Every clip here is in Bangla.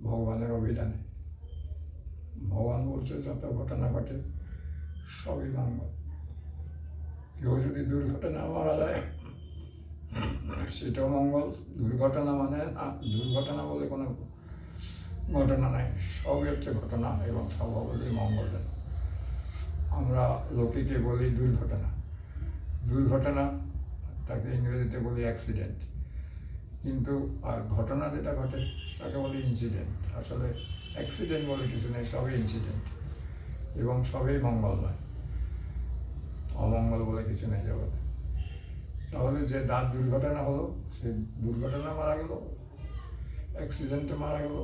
ভগবানের অভিধানে। ভগবান বলছে যত ঘটনা ঘটে সবই মঙ্গল। কেউ যদি দুর্ঘটনা মারা যায় সেটাও মঙ্গল। দুর্ঘটনা মানে না, দুর্ঘটনা বলে কোনো ঘটনা নাই, সবই হচ্ছে ঘটনা এবং সব বলি মঙ্গলজনক। আমরা লোকেকে বলি দুর্ঘটনা। দুর্ঘটনা তাকে ইংরেজিতে বলি অ্যাক্সিডেন্ট, কিন্তু আর ঘটনা যেটা ঘটে তাকে বলি ইনসিডেন্ট। আসলে অ্যাক্সিডেন্ট বলে কিছু নেই, সবই ইনসিডেন্ট এবং সবই মঙ্গলময়। অমঙ্গল বলে কিছু নেই জগতে। তাহলে যে দাঁত দুর্ঘটনা হলো সে দুর্ঘটনা মারা গেল, অ্যাক্সিডেন্টে মারা গেল,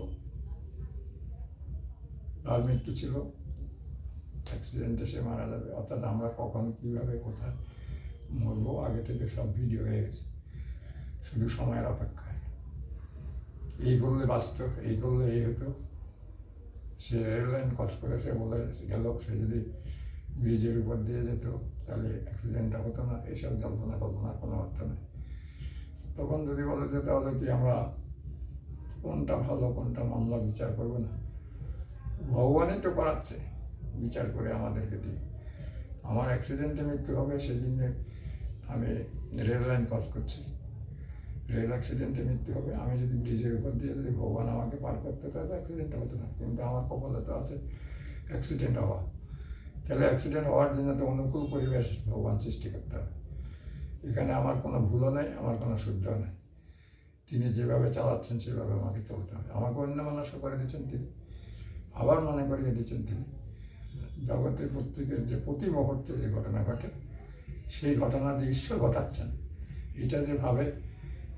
তার মৃত্যু ছিল, অ্যাক্সিডেন্টে সে মারা যাবে। অর্থাৎ আমরা কখন কীভাবে কোথায় মরবো আগে থেকে সব ভিডিও হয়ে গেছে, শুধু সময়ের অপেক্ষায়। এই করলে বাঁচত, এই করলে এই হতো। সে রেললাইন ক্রস করেছে বলে গেল, সে যদি ব্রিজের উপর দিয়ে যেত তাহলে অ্যাক্সিডেন্টটা হতো না। এইসব জল্পনা কল্পনার কোনো অর্থ নেই। তখন যদি বলে যে তাহলে কি আমরা কোনটা ভালো কোনটা মন্দ বিচার করবো না? ভগবানই তো করাচ্ছে বিচার করে আমাদেরকে দিয়ে। আমার অ্যাক্সিডেন্টে মৃত্যু হবে সেদিনে আমি রেল লাইন ক্রস করছি, রেল অ্যাক্সিডেন্টে মৃত্যু হবে। আমি যদি ব্রিজের উপর দিয়ে যদি ভগবান আমাকে পার করতে তাহলে অ্যাক্সিডেন্টটা হতো না, কিন্তু আমার কপালে তো আছে অ্যাক্সিডেন্ট হওয়া। তাহলে অ্যাক্সিডেন্ট হওয়ার জন্য তো অনুকূল পরিবেশ ভগবান সৃষ্টি করতে হবে। এখানে আমার কোনো ভুলও নেই, আমার কোনো শুদ্ধও নেই। তিনি যেভাবে চালাচ্ছেন সেভাবে আমাকে চলতে হবে। আমাকে অন্যমনস্ক করে দিচ্ছেন তিনি, আবার মনে করিয়ে দিচ্ছেন তিনি জগতের প্রত্যেকের যে প্রতি মুহূর্তে যে ঘটনা ঘটে সেই ঘটনা যে ঈশ্বর ঘটাচ্ছেন এটা যে ভাবে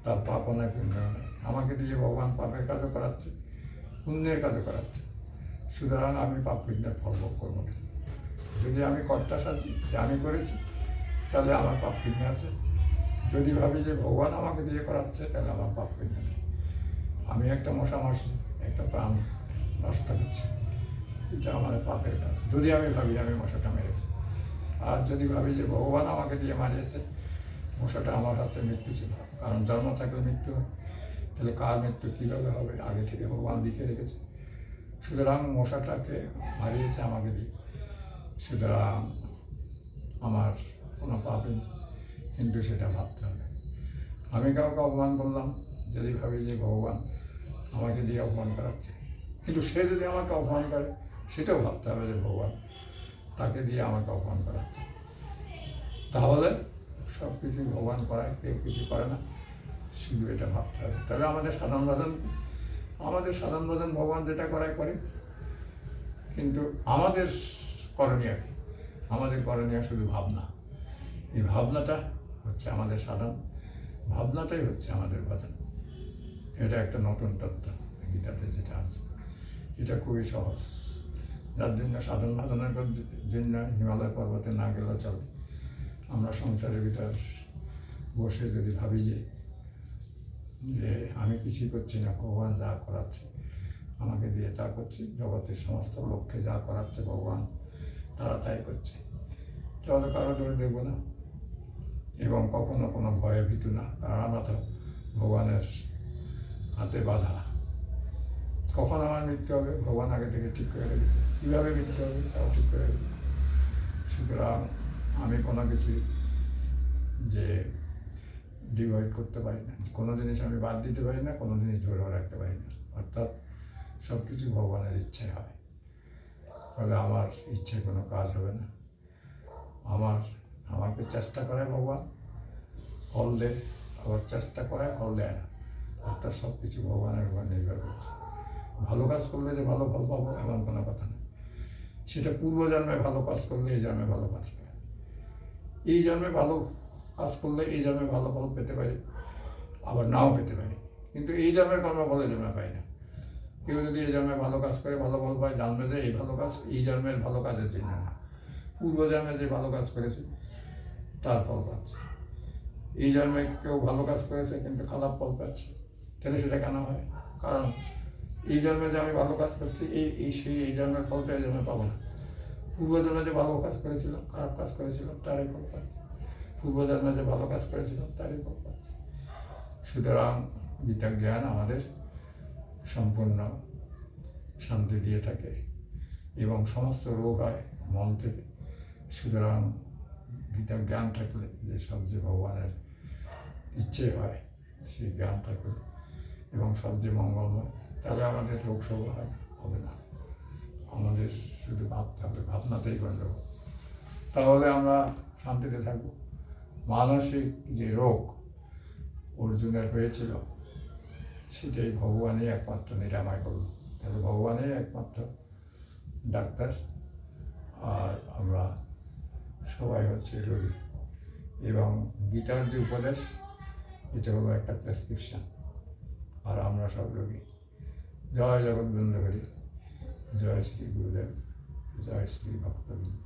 তার পাপ অনেক পুণ্য নেই। আমাকে দিয়ে ভগবান পাপের কাজও করাচ্ছে, পুণ্যের কাজও করাচ্ছে। সুতরাং আমি পাপ পুণ্যের ফল ভোগ করবো না। যদি আমি কর্তা সাজি যে আমি করেছি তাহলে আমার পাপ পুণ্য আছে। যদি ভাবি যে ভগবান আমাকে দিয়ে করাচ্ছে তাহলে আমার পাপ পুণ্য নেই। আমি একটা মশা মারছি, একটা প্রাণ নষ্ট করছি, এটা আমার পাপের কাজ। যদি আমি ভাবি আমি মশাটা মেরেছি, আর যদি ভাবি যে ভগবান আমাকে দিয়ে মারিয়েছে, মশাটা আমার হাতে মৃত্যু ছিল। কারণ জন্ম থাকলে মৃত্যু হয়, তাহলে কার মৃত্যু কীভাবে হবে আগে থেকে ভগবান লিখে রেখেছে। সুতরাং মশাটাকে মারিয়েছে আমাকে দিয়ে, সুতরাং আমার কোনো পাপ নেই। কিন্তু সেটা ভাবতে হবে। আমি কাউকে অপমান করলাম, যদি ভাবি যে ভগবান আমাকে দিয়ে অপমান করাচ্ছে, কিন্তু সে যদি আমাকে অপমান করে সেটাও ভাবতে হবে যে ভগবান তাকে দিয়ে আমাকে অপমান করাচ্ছে। তাহলে সব কিছু ভগবান করায়, কেউ কিছু করে না, শুধু এটা ভাবতে হবে। তাহলে আমাদের সাধারণ ভজন ভগবান যেটা করায় করে, কিন্তু আমাদের করণীয় কি? আমাদের করণীয় শুধু ভাবনা। এই ভাবনাটা হচ্ছে আমাদের সাধন, ভাবনাটাই হচ্ছে আমাদের ভজন। এটা একটা নতুন তত্ত্ব গীতাতে যেটা আছে, এটা খুবই সহজ। যার জন্য সাধন ভজনের জন্য হিমালয় পর্বতে না গেলেও চলে। আমরা সংসারের ভিতর বসে যদি ভাবি যে আমি কিছুই করছি না, ভগবান যা করাচ্ছে আমাকে দিয়ে তা করছি, জগতের সমস্ত লোককে যা করাচ্ছে ভগবান তারা তাই করছে, তাহলে কারো দৌড় দেবো না এবং কখনো কোনো ভয়ে ভীতু না। কারণ আমরা তো ভগবানের হাতে বাঁধা। কখন আমার মৃত্যু হবে ভগবান আগে থেকে ঠিক করে রেখেছে, কীভাবে মৃত্যু হবে তাও ঠিক করে রেখেছে। সুতরাং আমি কোনো কিছু যে ডিভাইড করতে পারি না, কোনো জিনিস আমি বাদ দিতে পারি না, কোনো জিনিস ধরেও রাখতে পারি না। অর্থাৎ সব কিছু ভগবানের ইচ্ছায় হয়, ফলে আমার ইচ্ছে কোনো কাজ হবে না। আমাকে চেষ্টা করে ভগবান, ফল দেয়, আবার চেষ্টা করে ফল দেয় না। অর্থাৎ সব কিছু ভগবানের উপর নির্ভর করছে। ভালো কাজ করলে যে ভালো ফল পাবো এমন কোনো কথা নেই। সেটা পূর্বজন্মে ভালো কাজ করলে এই জন্মে ভালো কাজ পাবে। এই জন্মে ভালো কাজ করলে এই জন্মে ভালো ফল পেতে পারি, আবার নাও পেতে পারি, কিন্তু এই জন্মের কর্মফল এই জন্মে পাই না। কেউ যদি এই জন্মে ভালো কাজ করে ভালো ফল পায়, জানবে যে এই ভালো কাজ এই জন্মের ভালো কাজের জন্য না, পূর্বজন্মে যে ভালো কাজ করেছে তার ফল পাচ্ছে। এই জন্মে কেউ ভালো কাজ করেছে কিন্তু খারাপ ফল পাচ্ছে, তাহলে সেটা কেন হয়? কারণ এই জন্মে যে আমি ভালো কাজ করছি এই জন্মের ফলটা এই জন্মে পাবো না। পূর্বজন্মে যে ভালো কাজ করেছিলাম, খারাপ কাজ করেছিলাম তারই ফল পাচ্ছি, পূর্বজন্মে যে ভালো কাজ করেছিলাম তারই ফল পাচ্ছি। সুতরাং গীতার জ্ঞান আমাদের সম্পূর্ণ শান্তি দিয়ে থাকে এবং সমস্ত রোগ হয় মন থেকে। সুতরাং গীতার জ্ঞান থাকলে যেসব যে ভগবানের ইচ্ছে হয় সেই জ্ঞান থাকলে এবং সবচেয়ে মঙ্গলময়, তাহলে আমাদের রোগ শোক হবে না। আমাদের শুধু ভাবতে হবে, ভাবনাতেই গণ্ডগোল। তাহলে আমরা শান্তিতে থাকবো। মানসিক যে রোগ অর্জুনের হয়েছিল সেটাই ভগবানই একমাত্র নিরাময় করলো। তাহলে ভগবানই একমাত্র ডাক্তার, আর আমরা সবাই হচ্ছে রোগী। এবং গীতার যে উপদেশ এটা হলো একটা প্রেসক্রিপশন, আর আমরা সব রোগী। জয় জগৎবৃন্দ হরি, জয় শ্রী গুরুদেব, জয় শ্রী ভক্তবৃন্দ।